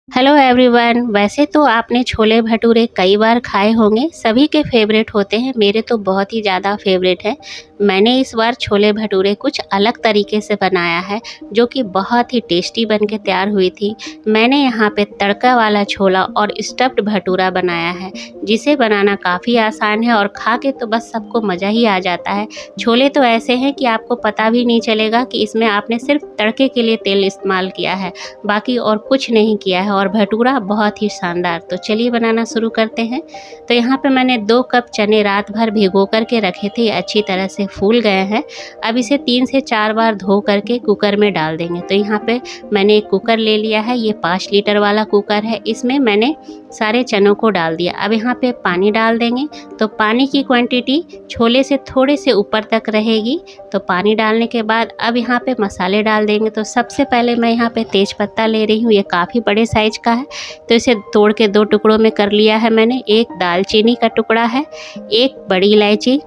Hello everyone. वैसे तो आपने छोले भटूरे कई बार खाए होंगे, सभी के फेवरेट होते हैं। मेरे तो बहुत ही ज़्यादा फेवरेट है। मैंने इस बार छोले भटूरे कुछ अलग तरीके से बनाया है, जो कि बहुत ही टेस्टी बन के तैयार हुई थी। मैंने यहाँ पे तड़का वाला छोला और स्टफ्ड भटूरा बनाया है, जिसे बनाना काफ़ी आसान है और खा के तो बस सबको मज़ा ही आ जाता है। छोले तो ऐसे हैं कि आपको पता भी नहीं चलेगा कि इसमें आपने सिर्फ तड़के के लिए तेल इस्तेमाल किया है, बाकी और कुछ नहीं किया है। और भटूरा बहुत ही शानदार। तो चलिए बनाना शुरू करते हैं। तो यहाँ पे मैंने 2 कप चने रात भर भिगो करके रखे थे, अच्छी तरह से फूल गए हैं। अब इसे 3 से 4 बार धो करके कुकर में डाल देंगे। तो यहाँ पे मैंने एक कुकर ले लिया है, ये 5 लीटर वाला कुकर है। इसमें मैंने सारे चनों को डाल दिया। अब यहाँ पे पानी डाल देंगे। तो पानी की क्वांटिटी छोले से थोड़े से ऊपर तक रहेगी। तो पानी डालने के बाद अब यहाँ पे मसाले डाल देंगे। तो सबसे पहले मैं यहाँ पे तेज पत्ता ले रही हूँ, ये काफ़ी बड़े साइज का है, तो इसे तोड़ के 2 टुकड़ों में कर लिया है मैंने। एक दालचीनी का टुकड़ा है, एक बड़ी इलायची,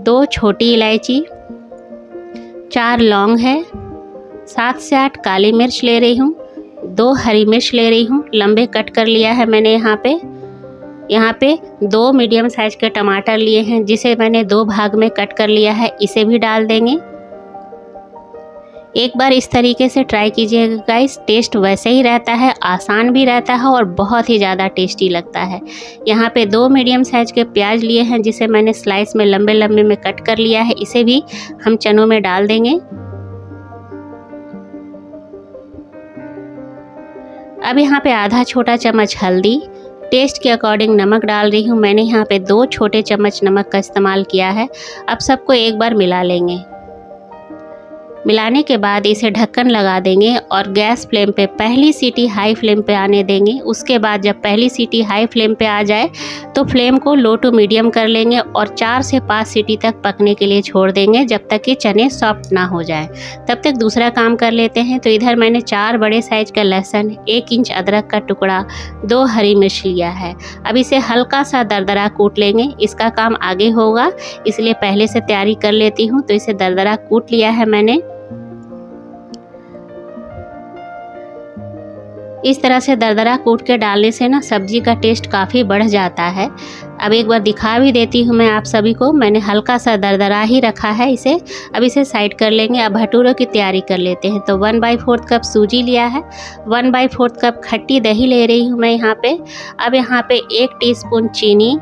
2 छोटी इलायची, 4 लौंग है, 7 से 8 काली मिर्च ले रही हूँ, 2 हरी मिर्च ले रही हूँ, लंबे कट कर लिया है मैंने। यहाँ पे 2 मीडियम साइज के टमाटर लिए हैं, जिसे मैंने 2 भाग में कट कर लिया है, इसे भी डाल देंगे। एक बार इस तरीके से ट्राई कीजिएगा गाइस, टेस्ट वैसे ही रहता है, आसान भी रहता है और बहुत ही ज़्यादा टेस्टी लगता है। यहाँ पे 2 मीडियम साइज के प्याज लिए हैं, जिसे मैंने स्लाइस में लंबे लंबे में कट कर लिया है, इसे भी हम चनों में डाल देंगे। अब यहाँ पे आधा छोटा चम्मच हल्दी, टेस्ट के अकॉर्डिंग नमक डाल रही हूँ। मैंने यहाँ पे 2 छोटे चम्मच नमक का इस्तेमाल किया है। अब सबको एक बार मिला लेंगे। मिलाने के बाद इसे ढक्कन लगा देंगे और गैस फ्लेम पे पहली सीटी हाई फ्लेम पे आने देंगे। उसके बाद जब पहली सीटी हाई फ्लेम पे आ जाए तो फ्लेम को लो टू मीडियम कर लेंगे और 4 से 5 सीटी तक पकने के लिए छोड़ देंगे, जब तक कि चने सॉफ्ट ना हो जाए। तब तक दूसरा काम कर लेते हैं। तो इधर मैंने 4 बड़े साइज का लहसुन, 1 इंच अदरक का टुकड़ा, 2 हरी मिर्च लिया है। अब इसे हल्का सा दरदरा कूट लेंगे। इसका काम आगे होगा, इसलिए पहले से तैयारी कर लेती हूँ। तो इसे दरदरा कूट लिया है मैंने। इस तरह से दरदरा कूट के डालने से ना सब्जी का टेस्ट काफ़ी बढ़ जाता है। अब एक बार दिखा भी देती हूँ मैं आप सभी को। मैंने हल्का सा दरदरा ही रखा है इसे। अब इसे साइड कर लेंगे। अब भटूरों की तैयारी कर लेते हैं। तो 1/4 कप सूजी लिया है, 1/4 कप खट्टी दही ले रही हूँ मैं यहाँ पे। अब यहाँ पे 1 टीस्पून चीनी,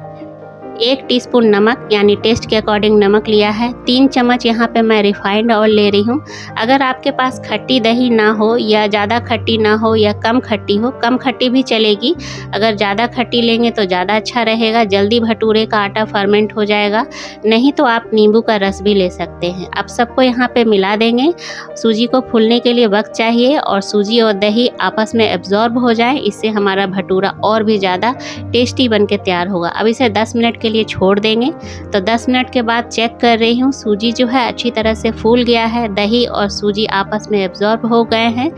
1 टीस्पून नमक यानी टेस्ट के अकॉर्डिंग नमक लिया है, 3 चम्मच यहाँ पे मैं रिफाइंड ऑयल ले रही हूँ। अगर आपके पास खट्टी दही ना हो या ज़्यादा खट्टी ना हो या कम खट्टी हो, कम खट्टी भी चलेगी। अगर ज़्यादा खट्टी लेंगे तो ज़्यादा अच्छा रहेगा, जल्दी भटूरे का आटा फर्मेंट हो जाएगा। नहीं तो आप नींबू का रस भी ले सकते हैं। अब सबको यहाँ पे मिला देंगे। सूजी को फूलने के लिए वक्त चाहिए और सूजी और दही आपस में एब्जॉर्ब हो जाए, इससे हमारा भटूरा और भी ज़्यादा टेस्टी बन के तैयार होगा। अब इसे 10 मिनट के लिए छोड़ देंगे। तो 10 मिनट के बाद चेक कर रही हूँ, सूजी जो है अच्छी तरह से फूल गया है, दही और सूजी आपस में एब्जॉर्ब हो गए हैं।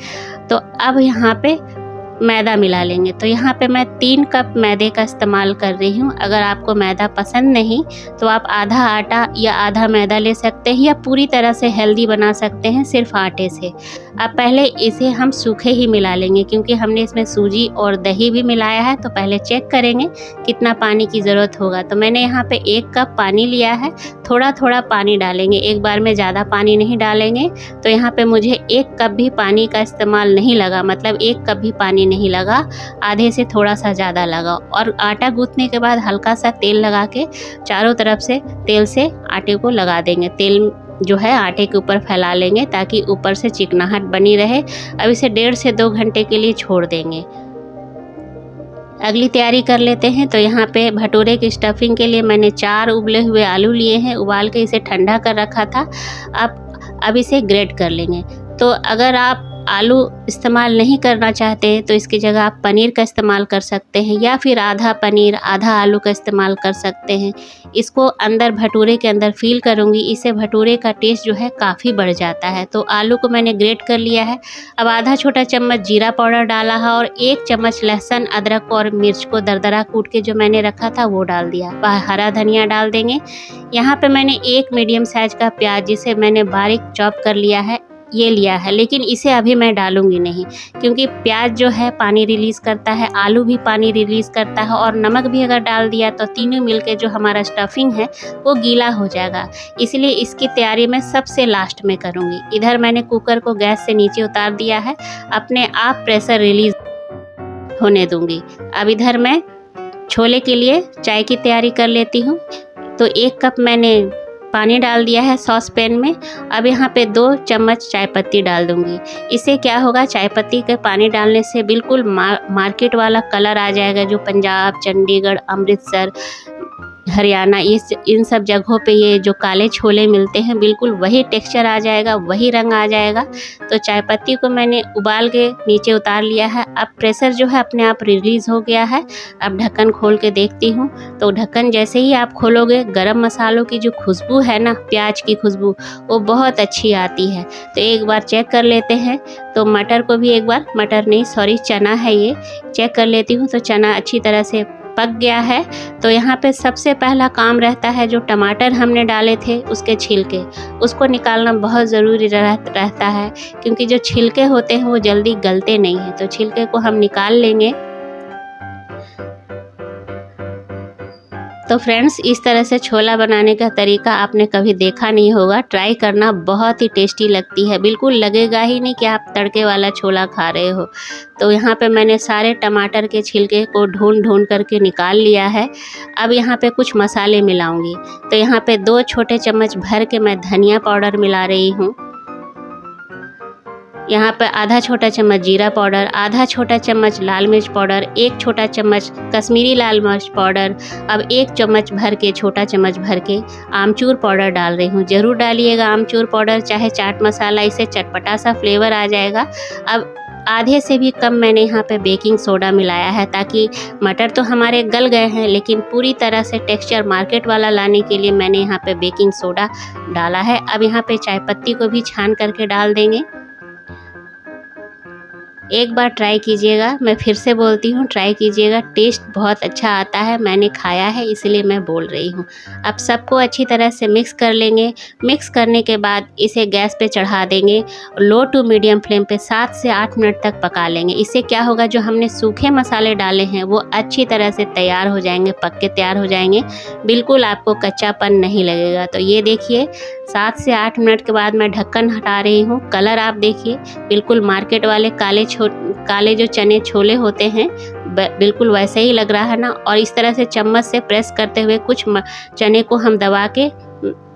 तो अब यहाँ पे मैदा मिला लेंगे। तो यहाँ पे मैं 3 कप मैदे का इस्तेमाल कर रही हूँ। अगर आपको मैदा पसंद नहीं तो आप आधा आटा या आधा मैदा ले सकते हैं, या पूरी तरह से हेल्दी बना सकते हैं सिर्फ आटे से। अब पहले इसे हम सूखे ही मिला लेंगे, क्योंकि हमने इसमें सूजी और दही भी मिलाया है। तो पहले चेक करेंगे कितना पानी की ज़रूरत होगा। तो मैंने यहाँ पे 1 कप पानी लिया है, थोड़ा थोड़ा पानी डालेंगे, एक बार में ज़्यादा पानी नहीं डालेंगे। तो यहाँ पे मुझे 1 कप भी पानी का इस्तेमाल नहीं लगा, मतलब 1 कप भी पानी नहीं लगा, आधे से थोड़ा सा ज़्यादा लगा। और आटा गूंथने के बाद हल्का सा तेल लगा के चारों तरफ से तेल से आटे को लगा देंगे। तेल जो है आटे के ऊपर फैला लेंगे ताकि ऊपर से चिकनाहट बनी रहे। अब इसे 1.5 से 2 घंटे के लिए छोड़ देंगे। अगली तैयारी कर लेते हैं। तो यहाँ पे भटूरे की स्टफिंग के लिए मैंने 4 उबले हुए आलू लिए हैं, उबाल के इसे ठंडा कर रखा था। अब इसे ग्रेट कर लेंगे। तो अगर आप आलू इस्तेमाल नहीं करना चाहते हैं तो इसकी जगह आप पनीर का इस्तेमाल कर सकते हैं, या फिर आधा पनीर आधा आलू का इस्तेमाल कर सकते हैं। इसको अंदर भटूरे के अंदर फील करूँगी, इससे भटूरे का टेस्ट जो है काफ़ी बढ़ जाता है। तो आलू को मैंने ग्रेट कर लिया है। अब आधा छोटा चम्मच जीरा पाउडर डाला है और 1 चम्मच लहसुन, अदरक और मिर्च को दरदरा कूट के जो मैंने रखा था वो डाल दिया। हरा धनिया डाल देंगे। यहाँ पे मैंने 1 मीडियम साइज का प्याज, जिसे मैंने बारीक चॉप कर लिया है, ये लिया है, लेकिन इसे अभी मैं डालूंगी नहीं, क्योंकि प्याज जो है पानी रिलीज़ करता है, आलू भी पानी रिलीज़ करता है, और नमक भी अगर डाल दिया तो तीनों मिलके जो हमारा स्टफिंग है वो गीला हो जाएगा। इसलिए इसकी तैयारी मैं सबसे लास्ट में करूँगी। इधर मैंने कुकर को गैस से नीचे उतार दिया है, अपने आप प्रेशर रिलीज़ होने दूँगी। अब इधर मैं छोले के लिए चाय की तैयारी कर लेती हूँ। तो 1 कप मैंने पानी डाल दिया है सॉस पैन में। अब यहाँ पे 2 चम्मच चाय पत्ती डाल दूँगी। इससे क्या होगा, चाय पत्ती के पानी डालने से बिल्कुल मार्केट वाला कलर आ जाएगा, जो पंजाब, चंडीगढ़, अमृतसर, हरियाणा इन सब जगहों पे ये जो काले छोले मिलते हैं, बिल्कुल वही टेक्सचर आ जाएगा, वही रंग आ जाएगा। तो चाय पत्ती को मैंने उबाल के नीचे उतार लिया है। अब प्रेशर जो है अपने आप रिलीज़ हो गया है। अब ढक्कन खोल के देखती हूँ, तो ढक्कन जैसे ही आप खोलोगे, गरम मसालों की जो खुशबू है ना, प्याज की खुशबू, वो बहुत अच्छी आती है। तो एक बार चेक कर लेते हैं। तो मटर को भी एक बार, मटर नहीं सॉरी चना है ये, चेक कर लेती हूँ। तो चना अच्छी तरह से पक गया है। तो यहाँ पे सबसे पहला काम रहता है, जो टमाटर हमने डाले थे उसके छिलके, उसको निकालना बहुत ज़रूरी रहता है, क्योंकि जो छिलके होते हैं वो जल्दी गलते नहीं हैं। तो छिलके को हम निकाल लेंगे। तो फ्रेंड्स, इस तरह से छोला बनाने का तरीका आपने कभी देखा नहीं होगा, ट्राई करना, बहुत ही टेस्टी लगती है। बिल्कुल लगेगा ही नहीं कि आप तड़के वाला छोला खा रहे हो। तो यहाँ पे मैंने सारे टमाटर के छिलके को ढूंढ करके निकाल लिया है। अब यहाँ पे कुछ मसाले मिलाऊंगी। तो यहाँ पे 2 छोटे चम्मच भर के मैं धनिया पाउडर मिला रही हूँ। यहाँ पर आधा छोटा चम्मच जीरा पाउडर, आधा छोटा चम्मच लाल मिर्च पाउडर, 1 छोटा चम्मच कश्मीरी लाल मिर्च पाउडर। अब 1 चम्मच भर के, छोटा चम्मच भर के आमचूर पाउडर डाल रही हूँ। ज़रूर डालिएगा आमचूर पाउडर, चाहे चाट मसाला, इससे चटपटा सा फ्लेवर आ जाएगा। अब आधे से भी कम मैंने यहाँ पे बेकिंग सोडा मिलाया है, ताकि मटर तो हमारे गल गए हैं, लेकिन पूरी तरह से टेक्सचर मार्केट वाला लाने के लिए मैंने यहाँ पे बेकिंग सोडा डाला है। अब यहाँ पे चाय पत्ती को भी छान करके डाल देंगे। एक बार ट्राई कीजिएगा, मैं फिर से बोलती हूँ, ट्राई कीजिएगा, टेस्ट बहुत अच्छा आता है। मैंने खाया है इसलिए मैं बोल रही हूँ। अब सबको अच्छी तरह से मिक्स कर लेंगे। मिक्स करने के बाद इसे गैस पे चढ़ा देंगे, लो टू मीडियम फ्लेम पे 7 से 8 मिनट तक पका लेंगे। इससे क्या होगा, जो हमने सूखे मसाले डाले हैं वो अच्छी तरह से तैयार हो जाएंगे, पक के तैयार हो जाएंगे, बिल्कुल आपको कच्चापन नहीं लगेगा। तो ये देखिए, 7 से 8 मिनट के बाद मैं ढक्कन हटा रही हूँ। कलर आप देखिए, बिल्कुल मार्केट वाले काले जो चने छोले होते हैं, बिल्कुल वैसे ही लग रहा है ना। और इस तरह से चम्मच से प्रेस करते हुए कुछ चने को हम दबा के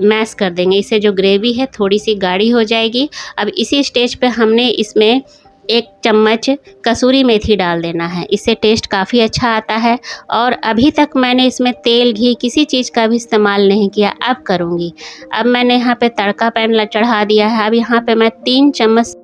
मैश कर देंगे। इससे जो ग्रेवी है थोड़ी सी गाढ़ी हो जाएगी। अब इसी स्टेज पे हमने इसमें 1 चम्मच कसूरी मेथी डाल देना है, इससे टेस्ट काफ़ी अच्छा आता है। और अभी तक मैंने इसमें तेल, घी किसी चीज़ का भी इस्तेमाल नहीं किया, अब करूँगी। अब मैंने यहाँ पे तड़का पैन चढ़ा दिया है। अब यहाँ पे मैं 3 चम्मच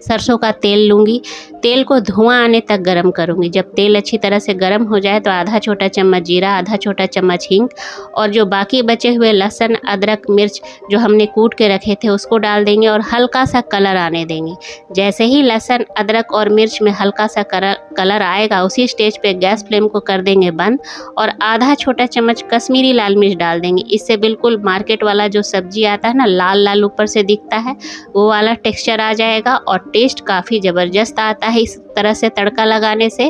सरसों का तेल लूँगी। तेल को धुआं आने तक गरम करूँगी। जब तेल अच्छी तरह से गरम हो जाए तो आधा छोटा चम्मच जीरा, आधा छोटा चम्मच हींग, और जो बाकी बचे हुए लहसुन, अदरक, मिर्च जो हमने कूट के रखे थे उसको डाल देंगे और हल्का सा कलर आने देंगे। जैसे ही लहसुन, अदरक और मिर्च में हल्का सा कलर आएगा, उसी स्टेज पे गैस फ्लेम को कर देंगे बंद, और आधा छोटा चम्मच कश्मीरी लाल मिर्च डाल देंगे। इससे बिल्कुल मार्केट वाला जो सब्जी आता है ना, लाल लाल ऊपर से दिखता है, वो वाला टेक्स्चर आ जाएगा और टेस्ट काफ़ी ज़बरदस्त आता है इस तरह से तड़का लगाने से।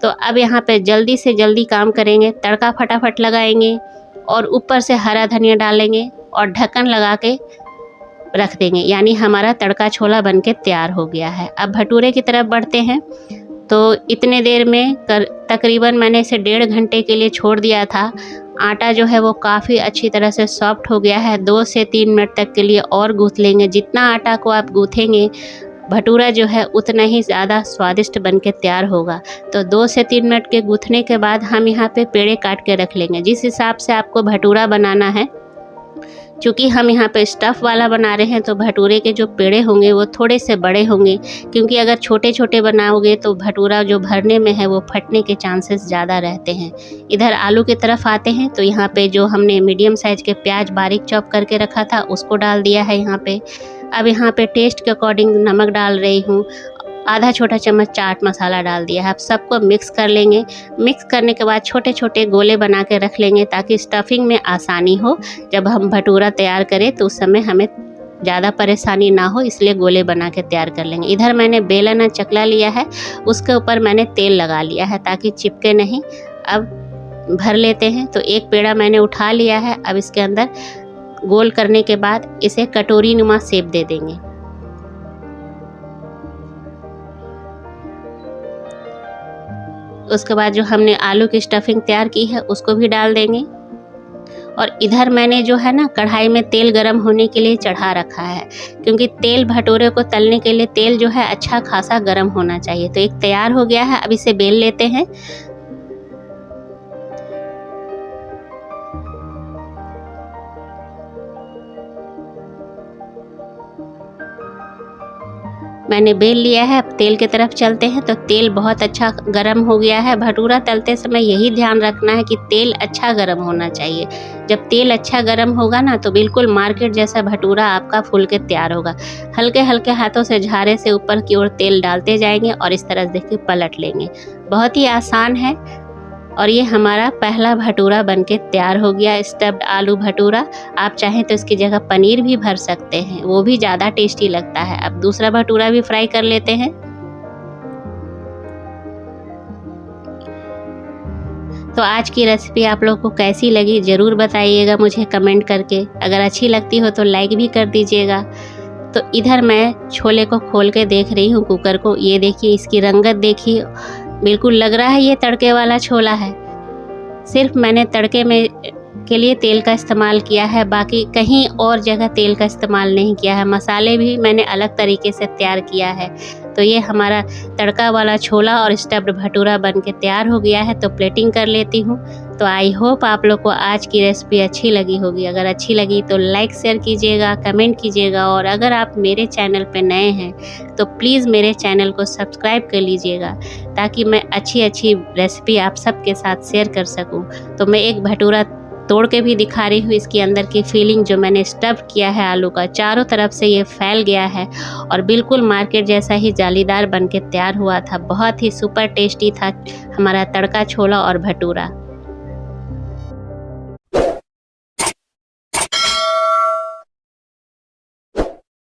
तो अब यहाँ पे जल्दी से जल्दी काम करेंगे, तड़का फटाफट लगाएंगे और ऊपर से हरा धनिया डालेंगे और ढक्कन लगा के रख देंगे। यानी हमारा तड़का छोला बनके तैयार हो गया है। अब भटूरे की तरफ बढ़ते हैं। तो इतने देर में तकरीबन मैंने इसे 1.5 घंटे के लिए छोड़ दिया था। आटा जो है वो काफ़ी अच्छी तरह से सॉफ्ट हो गया है। 2 से 3 मिनट तक के लिए और गूँथ लेंगे। जितना आटा को आप गूँथेंगे, भटूरा जो है उतना ही ज़्यादा स्वादिष्ट बन के तैयार होगा। तो 2 से 3 मिनट के गूँथने के बाद हम यहाँ पे पेड़े काट के रख लेंगे। जिस हिसाब से आपको भटूरा बनाना है, चूँकि हम यहाँ पे स्टफ़ वाला बना रहे हैं, तो भटूरे के जो पेड़े होंगे वो थोड़े से बड़े होंगे, क्योंकि अगर छोटे छोटे बनाओगे तो भटूरा जो भरने में है वो फटने के चांसेस ज़्यादा रहते हैं। इधर आलू की तरफ आते हैं। तो यहाँ पे जो हमने मीडियम साइज़ के प्याज बारीक चॉप करके रखा था उसको डाल दिया है यहाँ पे। अब यहाँ पे टेस्ट के अकॉर्डिंग नमक डाल रही हूँ, आधा छोटा चम्मच चाट मसाला डाल दिया है। अब सबको मिक्स कर लेंगे। मिक्स करने के बाद छोटे छोटे गोले बना के रख लेंगे, ताकि स्टफिंग में आसानी हो। जब हम भटूरा तैयार करें तो उस समय हमें ज़्यादा परेशानी ना हो, इसलिए गोले बना के तैयार कर लेंगे। इधर मैंने बेलन और चकला लिया है, उसके ऊपर मैंने तेल लगा लिया है ताकि चिपके नहीं। अब भर लेते हैं। तो एक पेड़ा मैंने उठा लिया है। अब इसके अंदर गोल करने के बाद इसे कटोरी नुमा शेप दे देंगे। उसके बाद जो हमने आलू की स्टफिंग तैयार की है उसको भी डाल देंगे। और इधर मैंने जो है ना कढ़ाई में तेल गरम होने के लिए चढ़ा रखा है, क्योंकि तेल भटूरे को तलने के लिए तेल जो है अच्छा खासा गरम होना चाहिए। तो एक तैयार हो गया है। अब इसे बेल लेते हैं। मैंने बेल लिया है। अब तेल की तरफ चलते हैं। तो तेल बहुत अच्छा गरम हो गया है। भटूरा तलते समय यही ध्यान रखना है कि तेल अच्छा गरम होना चाहिए। जब तेल अच्छा गरम होगा ना तो बिल्कुल मार्केट जैसा भटूरा आपका फूल के तैयार होगा। हल्के हल्के हाथों से झारे से ऊपर की ओर तेल डालते जाएंगे और इस तरह देखिए पलट लेंगे। बहुत ही आसान है। और ये हमारा पहला भटूरा बनके तैयार हो गया, स्टफ्ड आलू भटूरा। आप चाहें तो इसकी जगह पनीर भी भर सकते हैं, वो भी ज़्यादा टेस्टी लगता है। अब दूसरा भटूरा भी फ्राई कर लेते हैं। तो आज की रेसिपी आप लोग को कैसी लगी ज़रूर बताइएगा मुझे कमेंट करके। अगर अच्छी लगती हो तो लाइक भी कर दीजिएगा। तो इधर मैं छोले को खोल के देख रही हूँ कुकर को। ये देखिए, इसकी रंगत देखिए, बिल्कुल लग रहा है ये तड़के वाला छोला है। सिर्फ मैंने तड़के में के लिए तेल का इस्तेमाल किया है, बाकी कहीं और जगह तेल का इस्तेमाल नहीं किया है। मसाले भी मैंने अलग तरीके से तैयार किया है। तो ये हमारा तड़का वाला छोला और स्टफ्ड भटूरा बन के तैयार हो गया है। तो प्लेटिंग कर लेती हूँ। तो आई होप आप लोग को आज की रेसिपी अच्छी लगी होगी। अगर अच्छी लगी तो लाइक शेयर कीजिएगा, कमेंट कीजिएगा। और अगर आप मेरे चैनल पे नए हैं तो प्लीज़ मेरे चैनल को सब्सक्राइब कर लीजिएगा, ताकि मैं अच्छी अच्छी रेसिपी आप सबके साथ शेयर कर सकूं। तो मैं एक भटूरा तोड़ के भी दिखा रही हूँ। इसके अंदर की फीलिंग जो मैंने स्टफ किया है आलू का, चारों तरफ से ये फैल गया है और बिल्कुल मार्केट जैसा ही जालीदार बन के तैयार हुआ था। बहुत ही सुपर टेस्टी था हमारा तड़का छोला और भटूरा।